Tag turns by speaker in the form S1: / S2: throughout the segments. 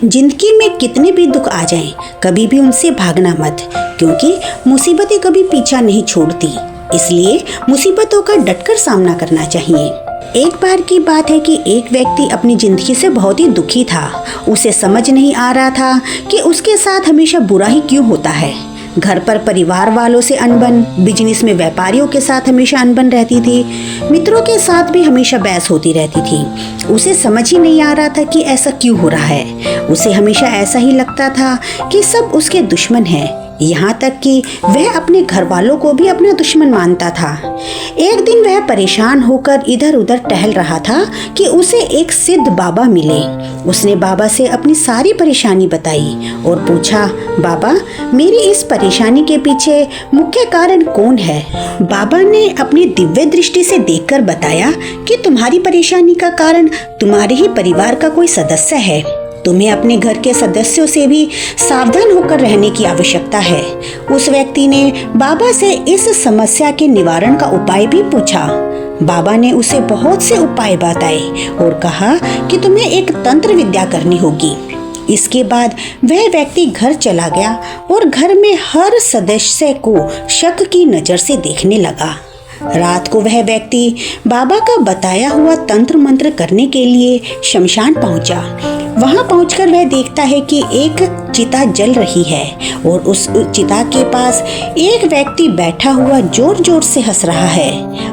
S1: जिंदगी में कितने भी दुख आ जाएं, कभी भी उनसे भागना मत, क्योंकि मुसीबतें कभी पीछा नहीं छोड़ती। इसलिए मुसीबतों का डटकर सामना करना चाहिए। एक बार की बात है कि एक व्यक्ति अपनी जिंदगी से बहुत ही दुखी था। उसे समझ नहीं आ रहा था कि उसके साथ हमेशा बुरा ही क्यों होता है। घर पर परिवार वालों से अनबन, बिजनेस में व्यापारियों के साथ हमेशा अनबन रहती थी, मित्रों के साथ भी हमेशा बहस होती रहती थी। उसे समझ ही नहीं आ रहा था कि ऐसा क्यों हो रहा है। उसे हमेशा ऐसा ही लगता था कि सब उसके दुश्मन हैं। यहाँ तक कि वह अपने घर वालों को भी अपना दुश्मन मानता था। एक दिन वह परेशान होकर इधर उधर टहल रहा था कि उसे एक सिद्ध बाबा मिले। उसने बाबा से अपनी सारी परेशानी बताई और पूछा, बाबा, मेरी इस परेशानी के पीछे मुख्य कारण कौन है? बाबा ने अपनी दिव्य दृष्टि से देखकर बताया कि तुम्हारी परेशानी का कारण तुम्हारे ही परिवार का कोई सदस्य है। तुम्हें अपने घर के सदस्यों से भी सावधान होकर रहने की आवश्यकता है। उस व्यक्ति ने बाबा से इस समस्या के निवारण का उपाय भी पूछा। बाबा ने उसे बहुत से उपाय बताए और कहा कि तुम्हें एक तंत्र विद्या करनी होगी। इसके बाद वह व्यक्ति घर चला गया और घर में हर सदस्य को शक की नजर से देखने लगा। रात को वह व्यक्ति बाबा का बताया हुआ तंत्र मंत्र करने के लिए शमशान पहुंचा। वहां पहुंचकर वह देखता है कि एक चिता जल रही है और उस चिता के पास एक व्यक्ति बैठा हुआ जोर जोर से हंस रहा है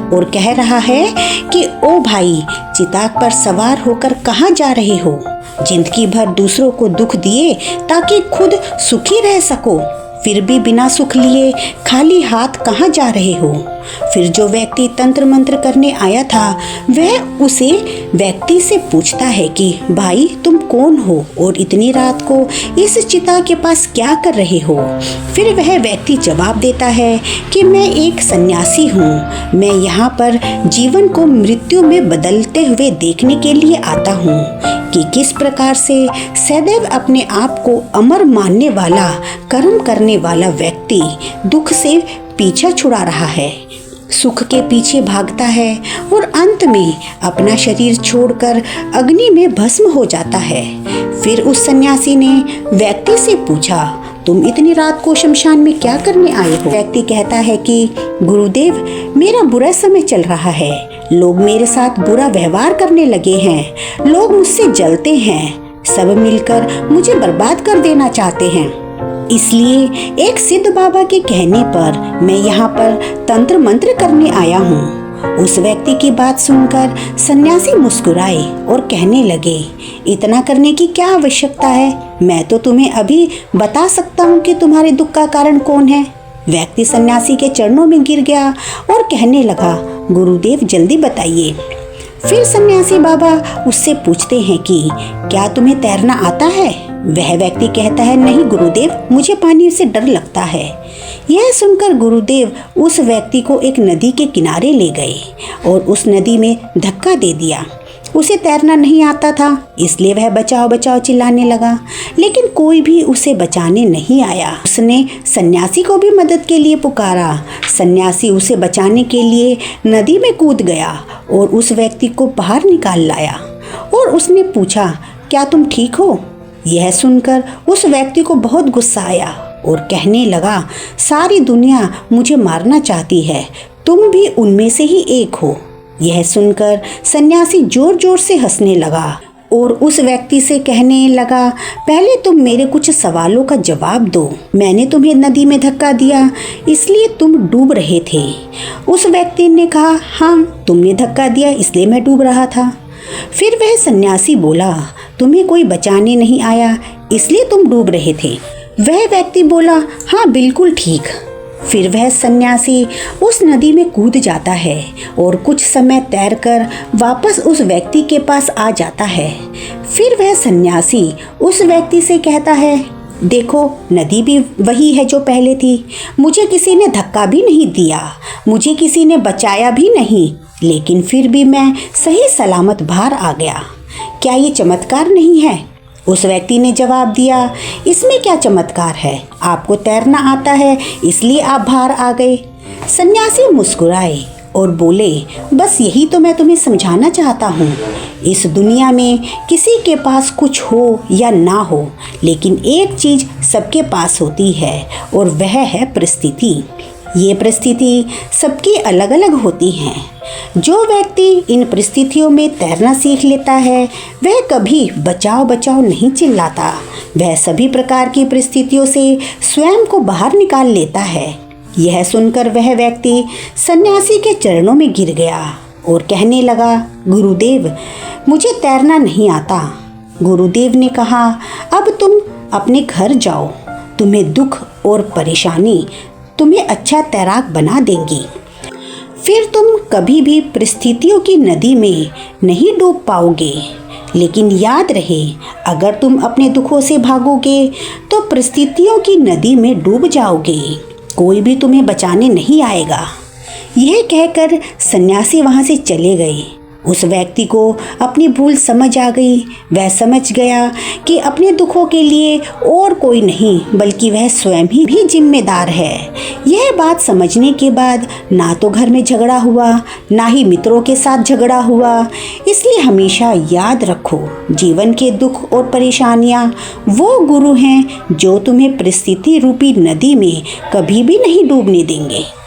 S1: और कह रहा है कि ओ भाई, चिता पर सवार होकर कहाँ जा रहे हो? जिंदगी भर दूसरों को दुख दिए ताकि खुद सुखी रह सको, फिर भी बिना सुख लिए खाली हाथ कहाँ जा रहे हो? फिर जो व्यक्ति तंत्र मंत्र करने आया था वह उसे व्यक्ति से पूछता है कि भाई, तुम कौन हो और इतनी रात को इस चिता के पास क्या कर रहे हो? फिर वह व्यक्ति जवाब देता है कि मैं एक सन्यासी हूँ। मैं यहाँ पर जीवन को मृत्यु में बदलते हुए देखने के लिए आता हूँ कि किस प्रकार से सदैव अपने आप को अमर मानने वाला, कर्म करने वाला व्यक्ति दुख से पीछा छुड़ा रहा है, सुख के पीछे भागता है और अंत में अपना शरीर छोड़कर अग्नि में भस्म हो जाता है। फिर उस सन्यासी ने व्यक्ति से पूछा, तुम इतनी रात को शमशान में क्या करने आए हो? व्यक्ति कहता है कि गुरुदेव, मेरा बुरा समय चल रहा है। लोग मेरे साथ बुरा व्यवहार करने लगे हैं। लोग मुझसे जलते हैं। सब मिलकर मुझे बर्बाद कर देना चाहते हैं। इसलिए एक सिद्ध बाबा के कहने पर मैं यहाँ पर तंत्र मंत्र करने आया हूँ। उस व्यक्ति की बात सुनकर सन्यासी मुस्कुराए और कहने लगे, इतना करने की क्या आवश्यकता है? मैं तो तुम्हें अभी बता सकता हूँ कि तुम्हारे दुख का कारण कौन है। व्यक्ति सन्यासी के चरणों में गिर गया और कहने लगा, गुरुदेव, जल्दी बताइए। फिर सन्यासी बाबा उससे पूछते हैं कि क्या तुम्हें तैरना आता है? वह व्यक्ति कहता है, नहीं गुरुदेव, मुझे पानी से डर लगता है। यह सुनकर गुरुदेव उस व्यक्ति को एक नदी के किनारे ले गए और उस नदी में धक्का दे दिया। उसे तैरना नहीं आता था, इसलिए वह बचाओ बचाओ चिल्लाने लगा, लेकिन कोई भी उसे बचाने नहीं आया। उसने सन्यासी को भी मदद के लिए पुकारा। सन्यासी उसे बचाने के लिए नदी में कूद गया और उस व्यक्ति को बाहर निकाल लाया और उसने पूछा, क्या तुम ठीक हो? यह सुनकर उस व्यक्ति को बहुत गुस्सा आया और कहने लगा, सारी दुनिया मुझे मारना चाहती है, तुम भी उनमें से ही एक हो। यह सुनकर सन्यासी जोर जोर से हंसने लगा और उस व्यक्ति से कहने लगा, पहले तुम मेरे कुछ सवालों का जवाब दो। मैंने तुम्हें नदी में धक्का दिया इसलिए तुम डूब रहे थे। उस व्यक्ति ने कहा, हाँ, तुमने धक्का दिया इसलिए मैं डूब रहा था। फिर वह सन्यासी बोला, तुम्हें कोई बचाने नहीं आया इसलिए तुम डूब रहे थे। वह व्यक्ति बोला, हाँ, बिल्कुल ठीक। फिर वह सन्यासी उस नदी में कूद जाता है और कुछ समय तैरकर वापस उस व्यक्ति के पास आ जाता है। फिर वह सन्यासी उस व्यक्ति से कहता है, देखो, नदी भी वही है जो पहले थी। मुझे किसी ने धक्का भी नहीं दिया, मुझे किसी ने बचाया भी नहीं, लेकिन फिर भी मैं सही सलामत बाहर आ गया। क्या ये चमत्कार नहीं है? उस व्यक्ति ने जवाब दिया, इसमें क्या चमत्कार है? आपको तैरना आता है इसलिए आप बाहर आ गए। सन्यासी मुस्कुराए और बोले, बस यही तो मैं तुम्हें समझाना चाहता हूँ। इस दुनिया में किसी के पास कुछ हो या ना हो, लेकिन एक चीज़ सबके पास होती है और वह है परिस्थिति। ये परिस्थिति सबकी अलग अलग होती हैं। जो व्यक्ति इन परिस्थितियों में तैरना सीख लेता है वह कभी बचाओ बचाओ नहीं चिल्लाता। वह सभी प्रकार की परिस्थितियों से स्वयं को बाहर निकाल लेता है। यह सुनकर वह व्यक्ति सन्यासी के चरणों में गिर गया और कहने लगा, गुरुदेव, मुझे तैरना नहीं आता। गुरुदेव ने कहा, अब तुम अपने घर जाओ। तुम्हें दुख और परेशानी तुम्हें अच्छा तैराक बना देंगी। फिर तुम कभी भी परिस्थितियों की नदी में नहीं डूब पाओगे। लेकिन याद रहे, अगर तुम अपने दुखों से भागोगे तो परिस्थितियों की नदी में डूब जाओगे। कोई भी तुम्हें बचाने नहीं आएगा। यह कहकर सन्यासी वहाँ से चले गए। उस व्यक्ति को अपनी भूल समझ आ गई। वह समझ गया कि अपने दुखों के लिए और कोई नहीं बल्कि वह स्वयं ही भी जिम्मेदार है। यह बात समझने के बाद ना तो घर में झगड़ा हुआ, ना ही मित्रों के साथ झगड़ा हुआ। इसलिए हमेशा याद रखो, जीवन के दुख और परेशानियां वो गुरु हैं जो तुम्हें परिस्थिति रूपी नदी में कभी भी नहीं डूबने देंगे।